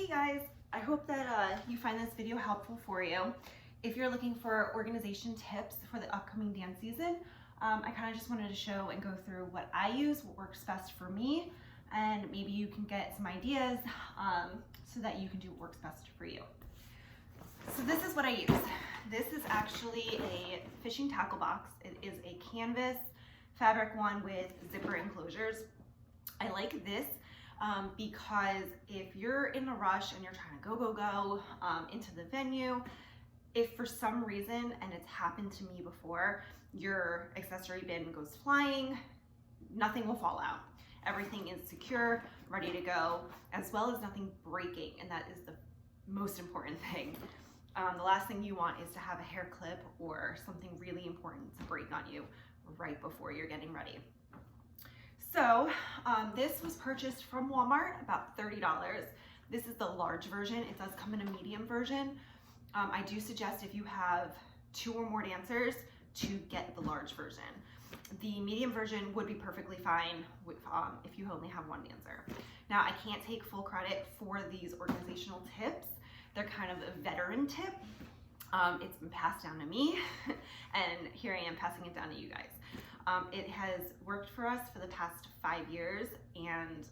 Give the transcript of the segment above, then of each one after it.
Hey guys, I hope that you find this video helpful for you. If you're looking for organization tips for the upcoming dance season, I kind of just wanted to show and go through what I use, what works best for me, and maybe you can get some ideas so that you can do what works best for you. So this is what I use. This is actually a fishing tackle box. It is a canvas fabric one with zipper enclosures. I like this because if you're in a rush and you're trying to go into the venue, if for some reason, and it's happened to me before, your accessory bin goes flying, nothing will fall out. Everything is secure, ready to go, as well as nothing breaking, and that is the most important thing. The last thing you want is to have a hair clip or something really important to break on you right before you're getting ready. So this was purchased from Walmart, about $30. This is the large version. It does come in a medium version. I do suggest if you have 2 or more dancers to get the large version. The medium version would be perfectly fine if you only have 1 dancer. Now, I can't take full credit for these organizational tips. They're kind of a veteran tip. It's been passed down to me, and here I am passing it down to you guys. It has worked for us for the past 5 years, and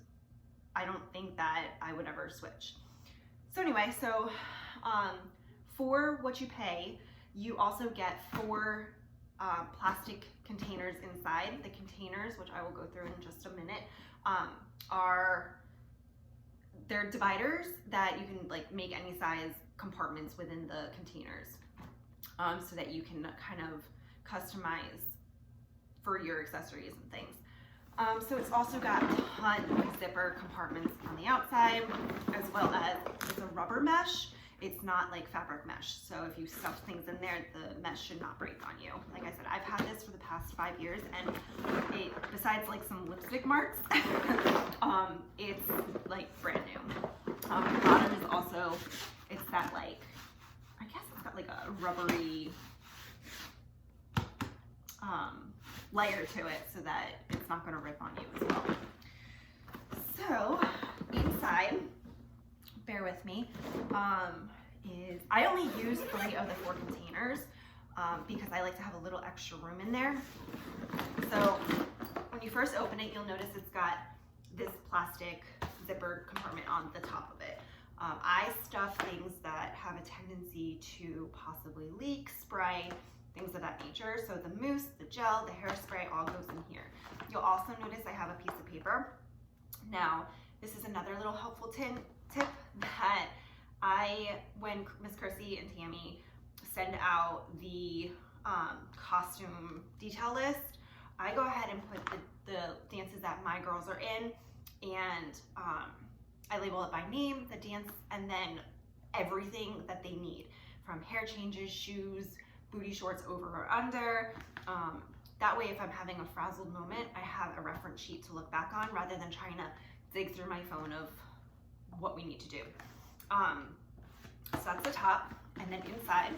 I don't think that I would ever switch. So anyway, for what you pay, you also get 4 plastic containers inside. The containers, which I will go through in just a minute, they're dividers that you can make any size compartments within the containers, so that you can kind of customize for your accessories and things. So it's also got a ton of zipper compartments on the outside, as well as it's a rubber mesh. It's not like fabric mesh. So if you stuff things in there, the mesh should not break on you. Like I said, I've had this for the past 5 years, and besides some lipstick marks, it's brand new. The bottom is also, it's that I guess it's got a rubbery layer to it so that it's not going to rip on you as well. So inside, bear with me, I only use 3 of the 4 containers because I like to have a little extra room in there. So when you first open it, you'll notice it's got this plastic zipper compartment on the top of it. I stuff things that have a tendency to possibly leak, spray, things of that nature. So the mousse, the gel, the hairspray all goes in here. You'll also notice I have a piece of paper. Now, this is another little helpful tip that when Miss Chrissy and Tammy send out the costume detail list, I go ahead and put the dances that my girls are in, and I label it by name, the dance, and then everything that they need, from hair changes, shoes, booty shorts over or under. That way, if I'm having a frazzled moment, I have a reference sheet to look back on rather than trying to dig through my phone of what we need to do. So that's the top, and then inside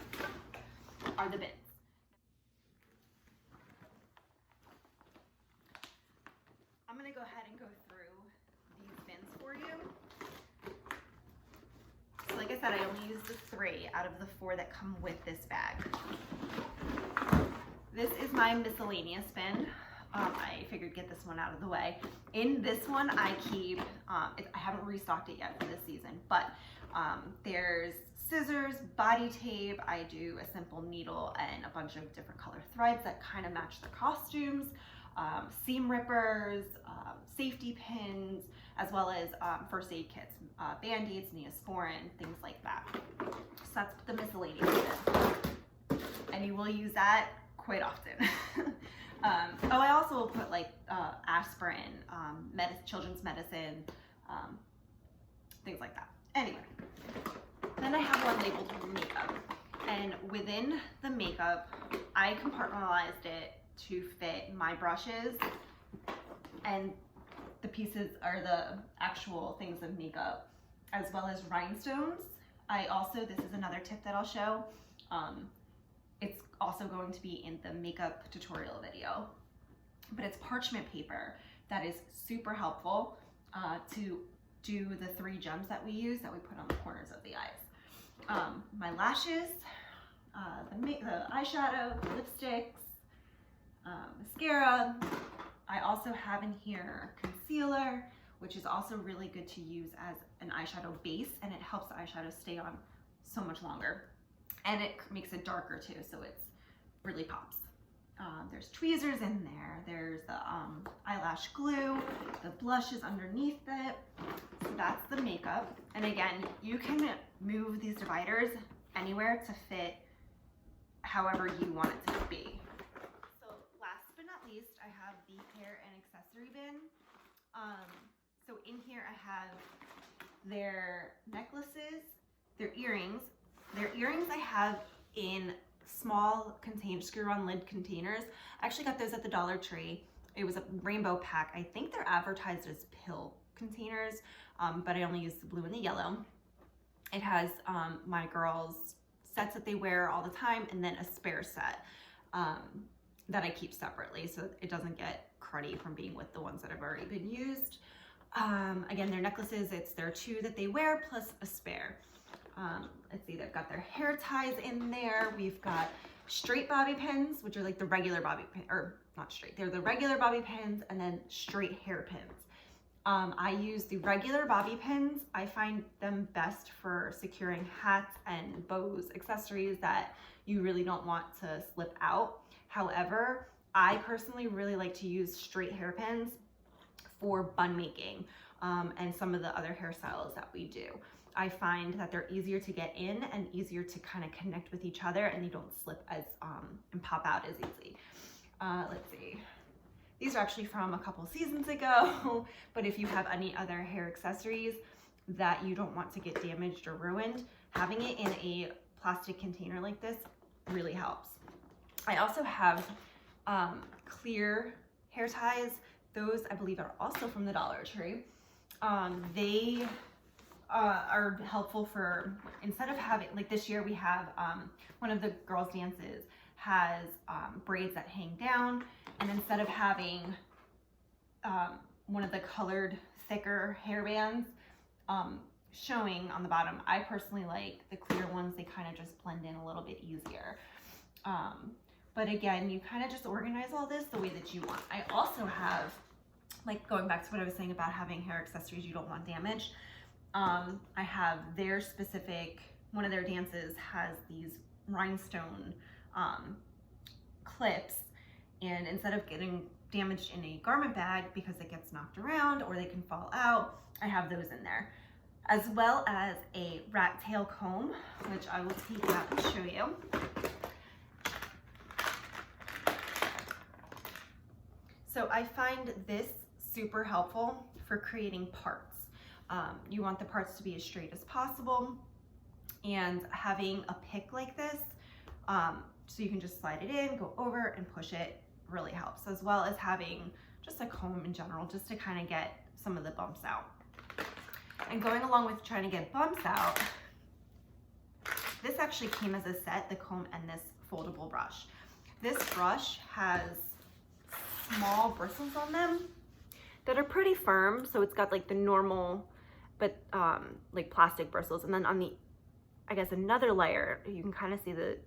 are the bins. I'm gonna go ahead and go through these bins for you. So like I said, I only use the 3 out of the 4 that come with this bag. This is my miscellaneous bin. I figured get this one out of the way. In this one, I keep, I haven't restocked it yet for this season, but there's scissors, body tape, I do a simple needle and a bunch of different color threads that kind of match the costumes, seam rippers, safety pins, as well as first aid kits, Band-Aids, Neosporin, things like that. So that's the miscellaneous bin. And you will use that quite often. I also will put aspirin, children's medicine, things like that. Anyway, then I have one labeled makeup, and within the makeup, I compartmentalized it to fit my brushes, and the pieces are the actual things of makeup, as well as rhinestones. This is another tip that I'll show. It's also going to be in the makeup tutorial video, but it's parchment paper that is super helpful to do the 3 gems that we use that we put on the corners of the eyes. My lashes, the eyeshadow, lipsticks, mascara. I also have in here concealer, which is also really good to use as an eyeshadow base, and it helps the eyeshadow stay on so much longer. And it makes it darker too, so it's really pops. There's tweezers in there. There's the eyelash glue. The blush is underneath it. So that's the makeup. And again, you can move these dividers anywhere to fit however you want it to be. So last but not least, I have the hair and accessory bin. So in here I have their necklaces, their earrings. Their earrings I have in small screw-on lid containers. I actually got those at the Dollar Tree. It was a rainbow pack. I think they're advertised as pill containers, but I only use the blue and the yellow. It has my girls' sets that they wear all the time, and then a spare set that I keep separately so it doesn't get cruddy from being with the ones that have already been used. Again, their necklaces, it's their 2 that they wear plus a spare. Let's see, they've got their hair ties in there. We've got straight bobby pins, which are like the regular bobby pin, or not straight, they're the regular bobby pins, and then straight hair pins. I use the regular bobby pins. I find them best for securing hats and bows, accessories that you really don't want to slip out. However, I personally really like to use straight hairpins for bun making and some of the other hairstyles that we do. I find that they're easier to get in and easier to kind of connect with each other, and they don't slip as and pop out as easy. Let's see. These are actually from a couple seasons ago, but if you have any other hair accessories that you don't want to get damaged or ruined, having it in a plastic container like this really helps. I also have clear hair ties. Those I believe are also from the Dollar Tree. They are helpful for, instead of having, like this year we have one of the girls' dances has braids that hang down, and instead of having one of the colored thicker hair bands showing on the bottom, I personally like the clear ones. They kind of just blend in a little bit easier. But again, you kind of just organize all this the way that you want. I also have, like going back to what I was saying about having hair accessories you don't want damaged, I have their specific, one of their dances has these rhinestone clips, and instead of getting damaged in a garment bag because it gets knocked around or they can fall out, I have those in there, as well as a rat tail comb, which I will take out and show you. So I find this super helpful for creating parts. You want the parts to be as straight as possible, and having a pick like this, so you can just slide it in, go over and push it, really helps, as well as having just a comb in general, just to kind of get some of the bumps out. And going along with trying to get bumps out, this actually came as a set, the comb and this foldable brush. This brush has small bristles on them that are pretty firm, so it's got like the normal, but like plastic bristles, and then on the, I guess another layer, you can kind of see the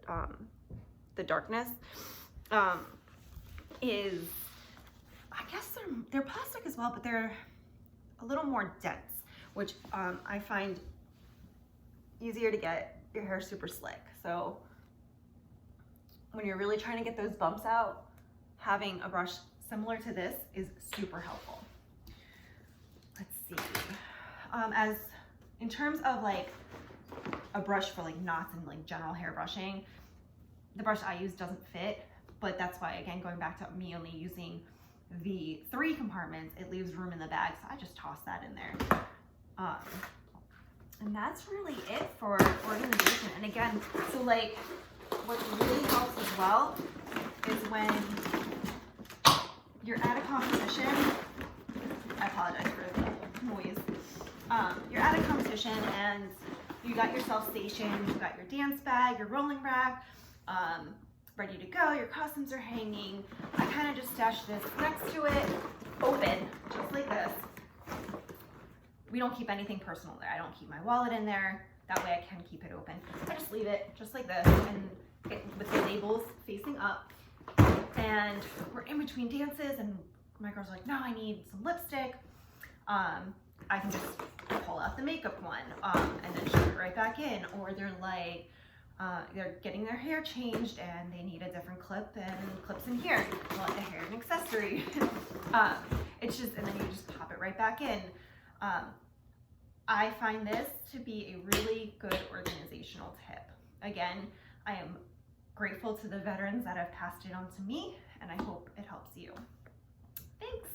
darkness, is, I guess they're plastic as well, but they're a little more dense, which I find easier to get your hair super slick. So when you're really trying to get those bumps out, having a brush similar to this is super helpful. Let's see. As in terms of like a brush for like knots and like general hair brushing, the brush I use doesn't fit, but that's why, again, going back to me only using the 3 compartments, it leaves room in the bag, so I just toss that in there. And that's really it for organization. And again, so like what really helps as well is when you're at a competition, I apologize for the noise. You're at a competition and you got yourself stationed, you got your dance bag, your rolling rack, ready to go, your costumes are hanging. I kind of just stash this next to it, open, just like this. we don't keep anything personal there. I don't keep my wallet in there. That way I can keep it open. I just leave it just like this and with the labels facing up. And we're in between dances and my girls are like, no, I need some lipstick. I can just pull out the makeup one and then shove it right back in. Or they're like, they're getting their hair changed and they need a different clip and clips in here. Well, the hair and accessory. It's just, and then you just pop it right back in. I find this to be a really good organizational tip. Again, I am grateful to the veterans that have passed it on to me, and I hope it helps you. Thanks.